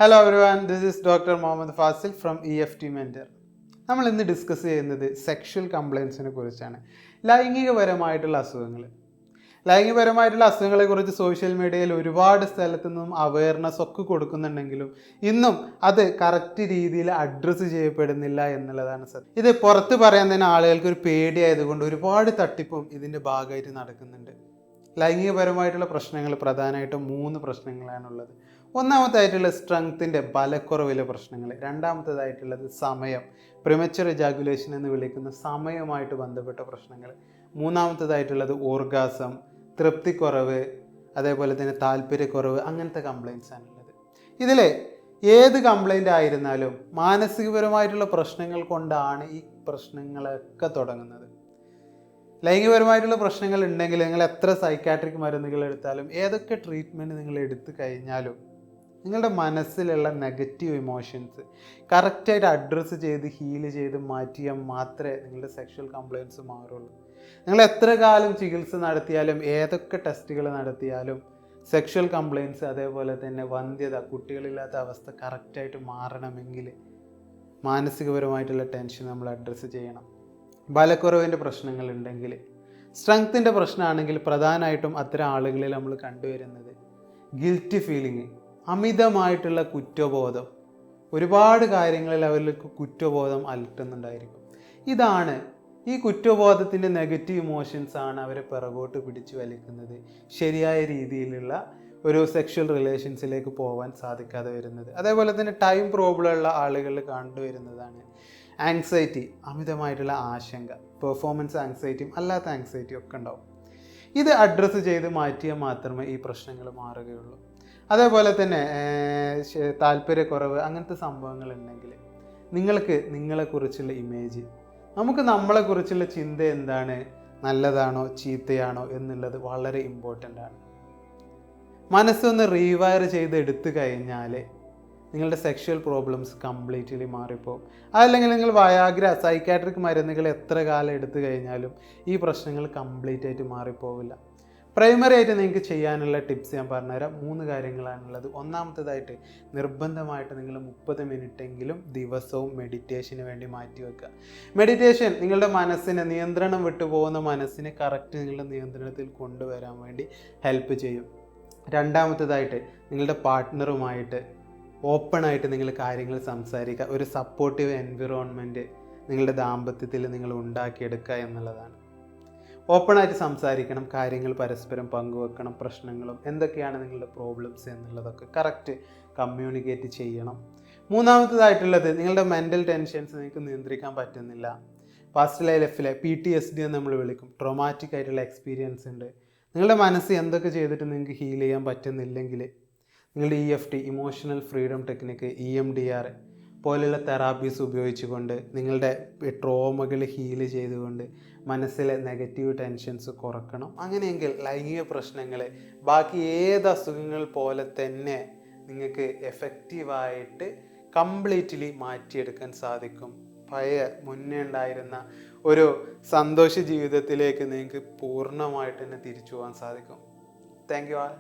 Hello everyone, this is Dr. Mohammed Fasil from EFT Mentor. നമ്മൾ ഇന്ന് discuss ചെയ്യുന്നത് sexual കംപ്ലയിൻസിനെ കുറിച്ചാണ്. ലൈംഗികപരമായിട്ടുള്ള അസുഖങ്ങളെക്കുറിച്ച് സോഷ്യൽ മീഡിയയിൽ ഒരുപാട് സ്ഥലത്തു നിന്നും അവയർനെസ് ഒക്കെ കൊടുക്കുന്നുണ്ടെങ്കിലും ഇന്നും അത് കറക്റ്റ് രീതിയിൽ അഡ്രസ്സ് ചെയ്യപ്പെടുന്നില്ല എന്നുള്ളതാണ് സത്യം. ഇത് പുറത്ത് പറയാൻ തന്നെ ആളുകൾക്ക് ഒരു പേടിയായതുകൊണ്ട് ഒരുപാട് തട്ടിപ്പും ഇതിൻ്റെ ഭാഗമായിട്ട് നടക്കുന്നുണ്ട്. ലൈംഗികപരമായിട്ടുള്ള പ്രശ്നങ്ങൾ പ്രധാനമായിട്ടും 3 പ്രശ്നങ്ങളാണുള്ളത്. ഒന്നാമതായിട്ടുള്ളത് സ്ട്രെങ്ത്തിൻ്റെ ബലക്കുറവിലെ പ്രശ്നങ്ങൾ, രണ്ടാമത്തേതായിട്ടുള്ളത് സമയം, പ്രിമച്വർ എജാഗുലേഷൻ എന്ന് വിളിക്കുന്ന സമയവുമായിട്ട് ബന്ധപ്പെട്ട പ്രശ്നങ്ങൾ, മൂന്നാമത്തേതായിട്ടുള്ളത് ഓർഗാസം, തൃപ്തിക്കുറവ്, അതേപോലെ തന്നെ താല്പര്യക്കുറവ്, അങ്ങനത്തെ കംപ്ലയിൻസ് ആണുള്ളത്. ഇതിൽ ഏത് കംപ്ലയിൻ്റ് ആയിരുന്നാലും മാനസികപരമായിട്ടുള്ള പ്രശ്നങ്ങൾ കൊണ്ടാണ് ഈ പ്രശ്നങ്ങളൊക്കെ തുടങ്ങുന്നത്. ലൈംഗികപരമായിട്ടുള്ള പ്രശ്നങ്ങൾ ഉണ്ടെങ്കിൽ നിങ്ങൾ എത്ര സൈക്കാട്രിക് മരുന്നുകൾ എടുത്താലും ഏതൊക്കെ ട്രീറ്റ്മെൻറ്റ് നിങ്ങൾ എടുത്തു കഴിഞ്ഞാലും നിങ്ങളുടെ മനസ്സിലുള്ള നെഗറ്റീവ് ഇമോഷൻസ് കറക്റ്റായിട്ട് അഡ്രസ്സ് ചെയ്ത് ഹീൽ ചെയ്ത് മാറ്റിയാൽ മാത്രമേ നിങ്ങളുടെ സെക്ഷൽ കംപ്ലയിൻസ് മാറുള്ളൂ. നിങ്ങൾ എത്ര കാലം ചികിത്സ നടത്തിയാലും ഏതൊക്കെ ടെസ്റ്റുകൾ നടത്തിയാലും സെക്ഷൽ കംപ്ലയിൻസ് അതേപോലെ തന്നെ വന്ധ്യത, കുട്ടികളില്ലാത്ത അവസ്ഥ കറക്റ്റായിട്ട് മാറണമെങ്കിൽ മാനസികപരമായിട്ടുള്ള ടെൻഷൻ നമ്മൾ അഡ്രസ്സ് ചെയ്യണം. ബലക്കുറവിൻ്റെ പ്രശ്നങ്ങളുണ്ടെങ്കിൽ, സ്ട്രെങ്ത്തിൻ്റെ പ്രശ്നമാണെങ്കിൽ പ്രധാനമായിട്ടും അത്തരം ആളുകളിൽ നമ്മൾ കണ്ടുവരുന്നത് ഗിൽറ്റി ഫീലിംഗ്, അമിതമായിട്ടുള്ള കുറ്റബോധം, ഒരുപാട് കാര്യങ്ങളിൽ അവരിലേക്ക് കുറ്റബോധം അലട്ടുന്നുണ്ടായിരിക്കും. ഈ കുറ്റബോധത്തിൻ്റെ നെഗറ്റീവ് ഇമോഷൻസാണ് അവരെ പിറകോട്ട് പിടിച്ചു വലിക്കുന്നത്, ശരിയായ രീതിയിലുള്ള ഒരു സെക്ഷൽ റിലേഷൻസിലേക്ക് പോകാൻ സാധിക്കാതെ വരുന്നത്. അതേപോലെ തന്നെ ടൈം പ്രോബ്ലം ഉള്ള ആളുകളിൽ കണ്ടുവരുന്നതാണ് ആങ്സൈറ്റി, അമിതമായിട്ടുള്ള ആശങ്ക, പെർഫോമൻസ് ആങ്സൈറ്റിയും അല്ലാത്ത ആങ്സൈറ്റിയും ഒക്കെ ഉണ്ടാവും. ഇത് അഡ്രസ്സ് ചെയ്ത് മാറ്റിയാൽ മാത്രമേ ഈ പ്രശ്നങ്ങൾ മാറുകയുള്ളൂ. അതേപോലെ തന്നെ താല്പര്യക്കുറവ്, അങ്ങനത്തെ സംഭവങ്ങൾ ഉണ്ടെങ്കിൽ നിങ്ങൾക്ക് നിങ്ങളെക്കുറിച്ചുള്ള ഇമേജ്, നമുക്ക് നമ്മളെക്കുറിച്ചുള്ള ചിന്ത എന്താണ്, നല്ലതാണോ ചീത്തയാണോ എന്നുള്ളത് വളരെ ഇമ്പോർട്ടൻ്റ് ആണ്. മനസ്സൊന്ന് റീവയർ ചെയ്ത് എടുത്തു കഴിഞ്ഞാൽ നിങ്ങളുടെ സെക്ഷൽ പ്രോബ്ലംസ് കംപ്ലീറ്റ്ലി മാറിപ്പോകും. അതല്ലെങ്കിൽ നിങ്ങൾ വയാഗ്ര, സൈക്കാട്രിക് മരുന്നുകൾ എത്ര കാലം എടുത്തു കഴിഞ്ഞാലും ഈ പ്രശ്നങ്ങൾ കംപ്ലീറ്റ് ആയിട്ട് മാറിപ്പോവില്ല. പ്രൈമറി ആയിട്ട് നിങ്ങൾക്ക് ചെയ്യാനുള്ള ടിപ്സ് ഞാൻ പറഞ്ഞുതരാം. 3 കാര്യങ്ങളാണുള്ളത്. ഒന്നാമത്തേതായിട്ട് നിർബന്ധമായിട്ട് നിങ്ങൾ 30 മിനിറ്റെങ്കിലും ദിവസവും മെഡിറ്റേഷന് വേണ്ടി മാറ്റി വെക്കുക. മെഡിറ്റേഷൻ നിങ്ങളുടെ മനസ്സിനെ, നിയന്ത്രണം വിട്ടുപോകുന്ന മനസ്സിനെ കറക്റ്റ് നിങ്ങളുടെ നിയന്ത്രണത്തിൽ കൊണ്ടുവരാൻ വേണ്ടി ഹെൽപ്പ് ചെയ്യും. രണ്ടാമത്തേതായിട്ട് നിങ്ങളുടെ പാർട്ട്ണറുമായിട്ട് ഓപ്പണായിട്ട് നിങ്ങൾ കാര്യങ്ങൾ സംസാരിക്കുക. ഒരു സപ്പോർട്ടീവ് എൻവിറോൺമെൻറ്റ് നിങ്ങളുടെ ദാമ്പത്യത്തിൽ നിങ്ങൾ ഉണ്ടാക്കിയെടുക്കുക എന്നുള്ളതാണ്. ഓപ്പണായിട്ട് സംസാരിക്കണം, കാര്യങ്ങൾ പരസ്പരം പങ്കുവെക്കണം, പ്രശ്നങ്ങളും എന്തൊക്കെയാണ് നിങ്ങളുടെ പ്രോബ്ലംസ് എന്നുള്ളതൊക്കെ കറക്റ്റ് കമ്മ്യൂണിക്കേറ്റ് ചെയ്യണം. മൂന്നാമത്തേതായിട്ടുള്ളത് നിങ്ങളുടെ മെൻ്റൽ ടെൻഷൻസ് നിങ്ങൾക്ക് നിയന്ത്രിക്കാൻ പറ്റുന്നില്ല. പാസ്റ്റ് ലൈഫിലെ PTSD എന്ന് നമ്മൾ വിളിക്കും, ട്രോമാറ്റിക് ആയിട്ടുള്ള എക്സ്പീരിയൻസ് ഉണ്ട്. നിങ്ങളുടെ മനസ്സ് എന്തൊക്കെ ചെയ്തിട്ട് നിങ്ങൾക്ക് ഹീൽ ചെയ്യാൻ പറ്റുന്നില്ലെങ്കിൽ നിങ്ങളുടെ EFT, emotional freedom technique, EMDR പോലെയുള്ള തെറാപ്പീസ് ഉപയോഗിച്ചുകൊണ്ട് നിങ്ങളുടെ ട്രോമകൾ ഹീൽ ചെയ്തുകൊണ്ട് മനസ്സിലെ നെഗറ്റീവ് ടെൻഷൻസ് കുറക്കണം. അങ്ങനെയെങ്കിൽ ലൈംഗിക പ്രശ്നങ്ങൾ ബാക്കി ഏത് അസുഖങ്ങൾ പോലെ തന്നെ നിങ്ങൾക്ക് എഫക്റ്റീവായിട്ട് കംപ്ലീറ്റ്ലി മാറ്റിയെടുക്കാൻ സാധിക്കും. മുന്നേ ഉണ്ടായിരുന്ന ഒരു സന്തോഷ ജീവിതത്തിലേക്ക് നിങ്ങൾക്ക് പൂർണ്ണമായിട്ട് തന്നെ തിരിച്ചു പോകാൻ സാധിക്കും. Thank you all.